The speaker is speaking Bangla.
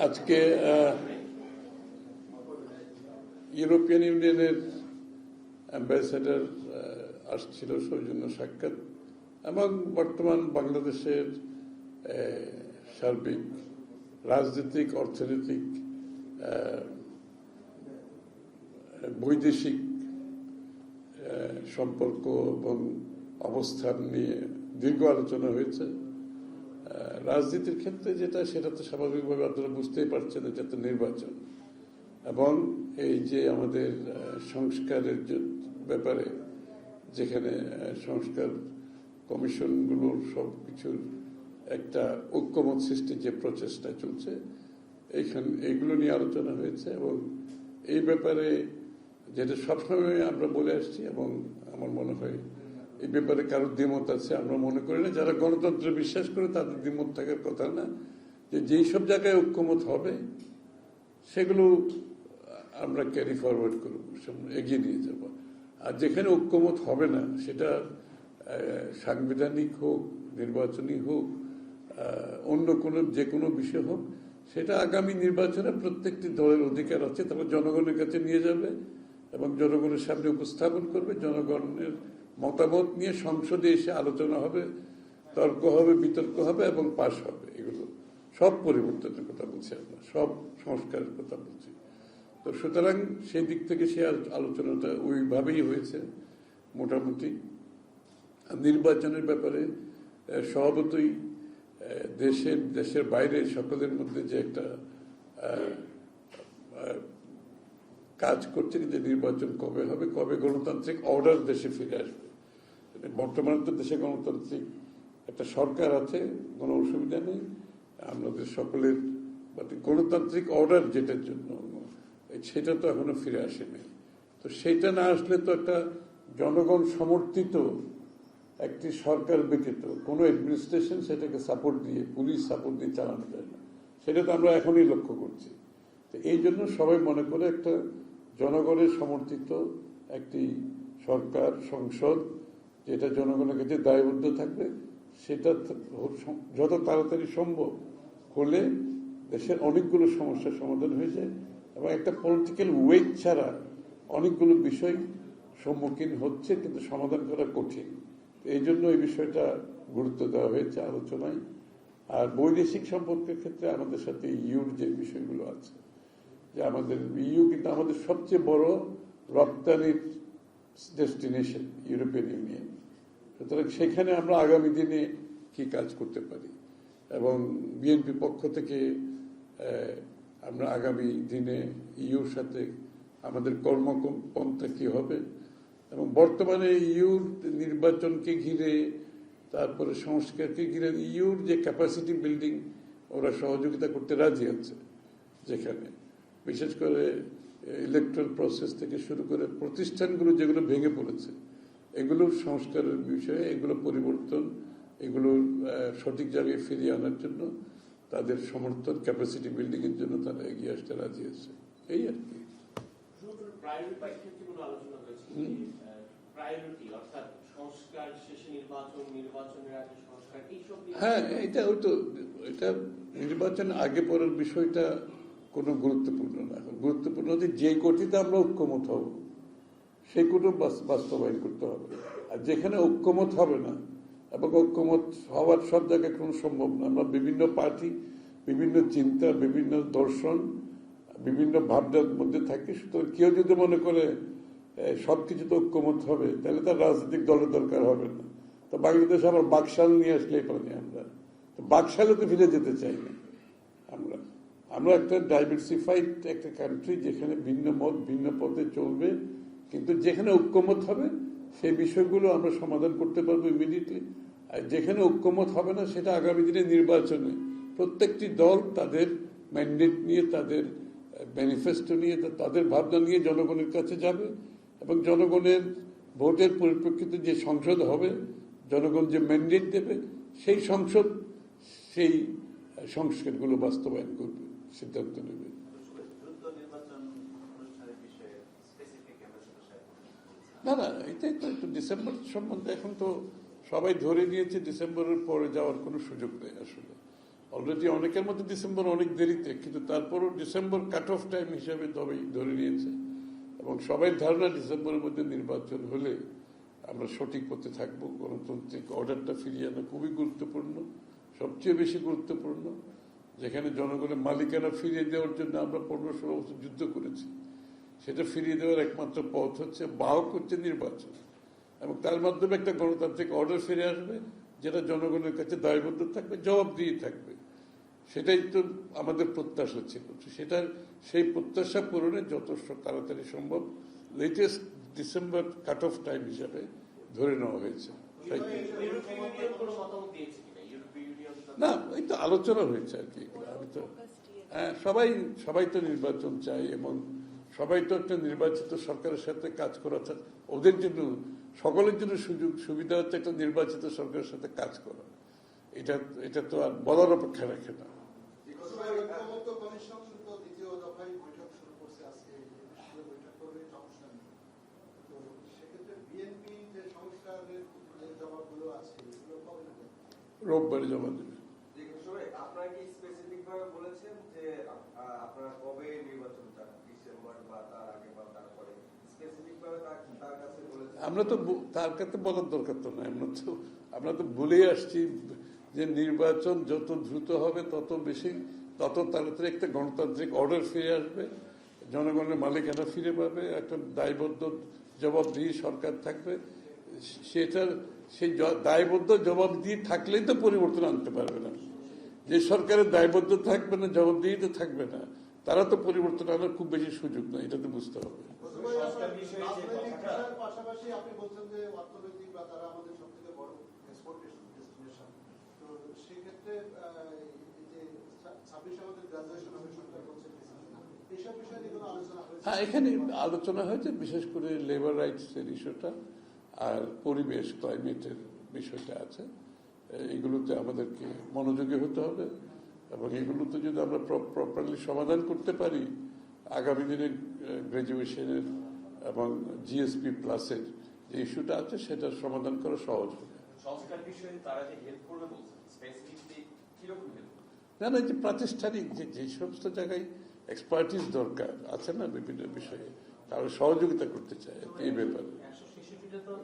আজকে ইউরোপিয়ান ইউনিয়নের অ্যাম্বাসেডর আসছিল সৌজন্য সাক্ষাৎ এবং বর্তমান বাংলাদেশের সার্বিক রাজনৈতিক, অর্থনৈতিক, বৈদেশিক সম্পর্ক এবং অবস্থান নিয়ে দীর্ঘ আলোচনা হয়েছে। রাজনীতির ক্ষেত্রে যেটা, সেটা তো স্বাভাবিকভাবে আপনারা বুঝতেই পারছেন, এটা তো নির্বাচন এবং এই যে আমাদের সংস্কারের ব্যাপারে যেখানে সংস্কার কমিশনগুলোর সব কিছুর একটা ঐক্যমত সৃষ্টির যে প্রচেষ্টা চলছে, এইগুলো নিয়ে আলোচনা হয়েছে এবং এই ব্যাপারে যেটা সবসময় আমরা বলে আসছি এবং আমার মনে হয় এই ব্যাপারে কারোর দ্বিমত আছে আমরা মনে করি না। যারা গণতন্ত্রে বিশ্বাস করে তাদের দ্বিমত থাকার কথা না, যে যেই সব জায়গায় ঐক্যমত হবে সেগুলো আমরা ক্যারি ফরওয়ার্ড করব, এগিয়ে নিয়ে যাব। আর যেখানে ঐক্যমত হবে না, সেটা সাংবিধানিক হোক, নির্বাচনী হোক, অন্য কোনো যে কোনো বিষয় হোক, সেটা আগামী নির্বাচনে প্রত্যেকটি দলের অধিকার আছে, তারা জনগণের কাছে নিয়ে যাবে এবং জনগণের সামনে উপস্থাপন করবে। জনগণের মতামত নিয়ে সংসদে এসে আলোচনা হবে, তর্ক হবে, বিতর্ক হবে এবং পাশ হবে। এগুলো সব পরিবর্তনের কথা বলছি, আমরা সব সংস্কারের কথা বলছি। তো সুতরাং সেই দিক থেকে সে আলোচনাটা ওইভাবেই হয়েছে মোটামুটি। নির্বাচনের ব্যাপারে স্বভাবতই দেশের বাইরে সকলের মধ্যে যে একটা কাজ করছে যে নির্বাচন কবে হবে, কবে গণতান্ত্রিক অর্ডার দেশে ফিরে আসবে। বর্তমানে তো দেশে গণতান্ত্রিক একটা সরকার আছে, কোনো অসুবিধা নেই। আমাদের সকলের গণতান্ত্রিক অর্ডার যেটার জন্য, সেটা তো এখনো ফিরে আসেনি। তো সেইটা না আসলে তো একটা জনগণ সমর্থিত একটি সরকার ব্যতীত কোনো অ্যাডমিনিস্ট্রেশন সেটাকে সাপোর্ট দিয়ে, পুলিশ সাপোর্ট দিয়ে চালানো যায় না। সেটা তো আমরা এখনই লক্ষ্য করছি। তো এই জন্য সবাই মনে করে একটা জনগণের সমর্থিত একটি সরকার, সংসদ যেটা জনগণের কাছে দায়বদ্ধ থাকবে, সেটা যত তাড়াতাড়ি সম্ভব হলে দেশের অনেকগুলো সমস্যার সমাধান হয়ে যায় এবং একটা পলিটিক্যাল ওয়েট ছাড়া অনেকগুলো বিষয় সম্মুখীন হচ্ছে, কিন্তু সমাধান করা কঠিন। এই জন্য এই বিষয়টা গুরুত্ব দেওয়া হয়েছে আলোচনায়। আর বৈদেশিক সম্পর্কের ক্ষেত্রে আমাদের সাথে ইউর যে বিষয়গুলো আছে, যে আমাদের ইউ কিন্তু আমাদের সবচেয়ে বড় রপ্তানির ডেস্টিনেশন ইউরোপিয়ান ইউনিয়ন। সুতরাং সেখানে আমরা আগামী দিনে কি কাজ করতে পারি এবং বিএনপি পক্ষ থেকে আমরা আগামী দিনে ইউর সাথে আমাদের কর্মপন্থা কি হবে এবং বর্তমানে ইউর নির্বাচনকে ঘিরে, তারপরে সংস্কারকে ঘিরে ইউর যে ক্যাপাসিটি বিল্ডিং, ওরা সহযোগিতা করতে রাজি আছে। যেখানে বিশেষ করে ইলেকট্রাল প্রসেস থেকে শুরু করে প্রতিষ্ঠানগুলো যেগুলো ভেঙে পড়েছে, এগুলোর সংস্কারের বিষয়ে, এগুলো পরিবর্তন, এগুলো সঠিক জায়গায় ফিরিয়ে আনার জন্য তাদের সমর্থন, ক্যাপাসিটি বিল্ডিং এর জন্য তারা এগিয়ে আসতে রাজি আছে। এই আর কি। হ্যাঁ, এটা নির্বাচন আগে পরের বিষয়টা কোনো গুরুত্বপূর্ণ না। গুরুত্বপূর্ণ হচ্ছে যে কোটিতে আমরা ঐক্যমত হব সেই কোটি বাস্তবায়ন করতে হবে। আর যেখানে ঐক্যমত হবে না এবং ঐক্যমত হওয়ার সব জায়গায় কোনো সম্ভব না, আমরা বিভিন্ন পার্টি, বিভিন্ন চিন্তা, বিভিন্ন দর্শন, বিভিন্ন ভাবনার মধ্যে থাকি। সুতরাং কেউ যদি মনে করে সবকিছুতে ঐক্যমত হবে, তাহলে তার রাজনৈতিক দলের দরকার হবে না। তো বাংলাদেশ আবার বাকশাল নিয়ে আসলেই পারি আমরা। তো বাকশালে তো ফিরে যেতে চাই না আমরা একটা ডাইভার্সিফাইড একটা কান্ট্রি, যেখানে ভিন্ন মত ভিন্ন পথে চলবে, কিন্তু যেখানে ঐক্যমত হবে সেই বিষয়গুলো আমরা সমাধান করতে পারবো ইমিডিয়েটলি। আর যেখানে ঐক্যমত হবে না, সেটা আগামী দিনে নির্বাচনে প্রত্যেকটি দল তাদের ম্যান্ডেট নিয়ে, তাদের ম্যানিফেস্টো নিয়ে, তাদের ভাবনা নিয়ে জনগণের কাছে যাবে এবং জনগণের ভোটের পরিপ্রেক্ষিতে যে সংসদ হবে, জনগণ যে ম্যান্ডেট দেবে, সেই সংসদ সেই সংস্কারগুলো বাস্তবায়ন করবে, সিদ্ধান্ত নেবে। না, এটাই তো একটু ডিসেম্বর সম্বন্ধে এখন তো সবাই ধরে নিয়েছে ডিসেম্বরের পরে যাওয়ার কোনো সুযোগ নেই আসলে। অলরেডি অনেকের মধ্যে ডিসেম্বর অনেক দেরিতে, কিন্তু তারপরও ডিসেম্বর কাট অফ টাইম হিসাবে ধরে নিয়েছে এবং সবাই ধারণা ডিসেম্বরের মধ্যে নির্বাচন হলে আমরা সঠিক পথে থাকবো। গণতান্ত্রিক অর্ডারটা ফিরিয়ে আনা খুবই গুরুত্বপূর্ণ, সবচেয়ে বেশি গুরুত্বপূর্ণ, যেখানে জনগণের মালিকানা ফিরিয়ে দেওয়ার জন্য আমরা 15-16 বছর যুদ্ধ করেছি। সেটা ফিরিয়ে দেওয়ার একমাত্র পথ হচ্ছে, বাহক হচ্ছে নির্বাচন, এবং তার মাধ্যমে একটা গণতান্ত্রিক অর্ডার ফিরে আসবে যেটা জনগণের কাছে দায়বদ্ধ থাকবে, জবাবদিহি থাকবে। সেটাই তো আমাদের প্রত্যাশা ছিল। সেই প্রত্যাশা পূরণে যথেষ্ট তাড়াতাড়ি সম্ভব latest December cut off time হিসাবে ধরে নেওয়া হয়েছে। না, এই তো আলোচনা হয়েছে আর কি। আমি তো হ্যাঁ, সবাই তো নির্বাচন চাই এবং সবাই তো একটা নির্বাচিত সরকারের সাথে কাজ করা চায়। ওদের জন্য, সকলের জন্য সুযোগ সুবিধা হচ্ছে একটা নির্বাচিত সরকারের সাথে কাজ করা। এটা তো আর বলার অপেক্ষা রাখে না। রোববারে জমা দেবে। আপনারা কি স্পেসিফিক ভাবে বলেছেন যে আপনারা কবে নির্বাচন চান, ডিসেম্বর বা তার আগে বা তারপরে? স্পেসিফিক ভাবে তার কাছে বলেছেন? আমরা তো তার কাছে বলার দরকার তো না, আমরা তো বলেই আসছি যে নির্বাচন যত দ্রুত হবে তত তাড়াতাড়ি একটা গণতান্ত্রিক অর্ডার ফিরে আসবে, জনগণের মালিকানা ফিরে পাবে, একটা দায়বদ্ধ জবাবদিহি সরকার থাকবে। সেই দায়বদ্ধ জবাবদিহি থাকলেই তো পরিবর্তন আনতে পারবে না। যে সরকারের দায়বদ্ধ থাকবে না, জবাবদিহিতে থাকবে না, তারা তো পরিবর্তন আনার খুব বেশি সুযোগ নয়, এটা তো বুঝতে হবে। পাশাপাশি আপনি বলছেন যে অর্থনৈতিক বা তারা আমাদের সব থেকে বড় এক্সপোর্টেশন ডেস্টিনেশন, তো সেক্ষেত্রে যে 26 আমাদের গ্রাজুয়েশন হবে সরকার বলছে, এইসব বিষয়ে নিয়ে কোনো আলোচনা হয়েছে? হ্যাঁ, এখানে আলোচনা হয়েছে, বিশেষ করে লেবার রাইটস এর ইস্যুটা আর পরিবেশ ক্লাইমেটের বিষয়টা আছে। এগুলোতে আমাদেরকে মনোযোগী হতে হবে এবং এগুলোতে যদি আমরা প্রপারলি সমাধান করতে পারি, আগামী দিনের গ্রাজুয়েশনের এবং জিএসপি প্লাসের যে ইস্যুটা আছে সেটার সমাধান করা সহজ হবে। সংস্কার বিষয়ে তারা যে হেল্প করবে বলছেন, স্পেসিফিকলি কিরকম হেল্প? না, যে প্রাতিষ্ঠানিক যে সমস্ত জায়গায় এক্সপার্টিস দরকার আছে না বিভিন্ন বিষয়ে, তারা সহযোগিতা করতে চায় এই ব্যাপারে। 166টা তো